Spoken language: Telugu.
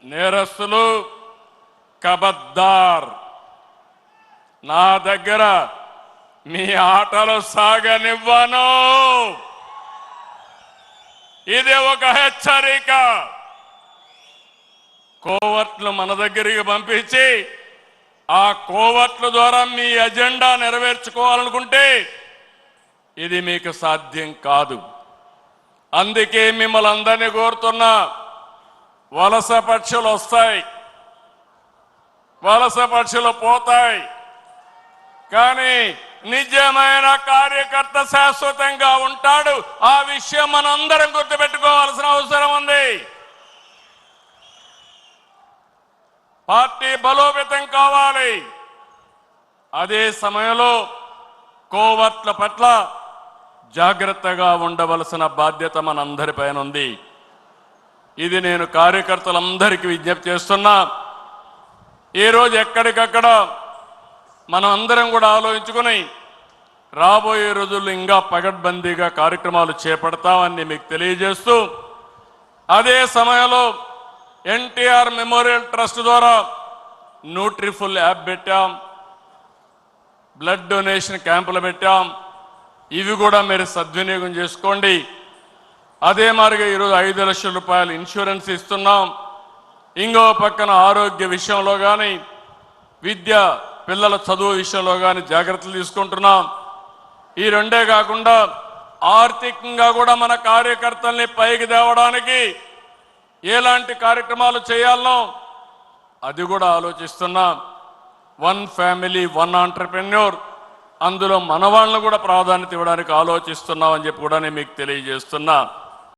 నేరస్తులు కబద్దార్. నా దగ్గర మీ ఆటలు సాగనివ్వను. ఇది ఒక హెచ్చరిక. కోవర్ట్లు మన దగ్గరికి పంపించి ఆ కోవర్ట్ల ద్వారా మీ ఎజెండా నెరవేర్చుకోవాలనుకుంటే ఇది మీకు సాధ్యం కాదు. అందుకే మిమ్మల్ని అందరినీ కోరుతున్నా, వలస పక్షులు వస్తాయి, వలస పక్షులు పోతాయి, కానీ నిజమైన కార్యకర్త శాశ్వతంగా ఉంటాడు. ఆ విషయం మనందరం గుర్తుపెట్టుకోవాల్సిన అవసరం ఉంది. పార్టీ బలోపేతం కావాలి. అదే సమయంలో కోవర్ట్ల పట్ల జాగ్రత్తగా ఉండవలసిన బాధ్యత మనందరిపైన ఉంది. ఇది నేను కార్యకర్తలందరికీ విజ్ఞప్తి చేస్తున్నా. ఈరోజు ఎక్కడికక్కడ మనం అందరం కూడా ఆలోచించుకుని రాబోయే రోజుల్లో ఇంకా పగడ్బందీగా కార్యక్రమాలు చేపడతామని మీకు తెలియజేస్తూ, అదే సమయంలో ఎన్టీఆర్ మెమోరియల్ ట్రస్ట్ ద్వారా న్యూట్రిఫుల్ యాప్ పెట్టాం, బ్లడ్ డొనేషన్ క్యాంపులు పెట్టాం. ఇవి కూడా మీరు సద్వినియోగం చేసుకోండి. అదే మాదిరిగా ఈరోజు 5 లక్షల రూపాయలు ఇన్సూరెన్స్ ఇస్తున్నాం. ఇంకో పక్కన ఆరోగ్య విషయంలో కానీ, విద్య పిల్లల చదువు విషయంలో కానీ జాగ్రత్తలు తీసుకుంటున్నాం. ఈ రెండే కాకుండా ఆర్థికంగా కూడా మన కార్యకర్తల్ని పైకి తేవడానికి ఎలాంటి కార్యక్రమాలు చేయాలనో అది కూడా ఆలోచిస్తున్నాం. 1 ఫ్యామిలీ 1 ఆంటర్‌ప్రెన్యూర్, అందులో మన వాళ్ళను కూడా ప్రాధాన్యత ఇవ్వడానికి ఆలోచిస్తున్నామని చెప్పి కూడా నేను మీకు తెలియజేస్తున్నా.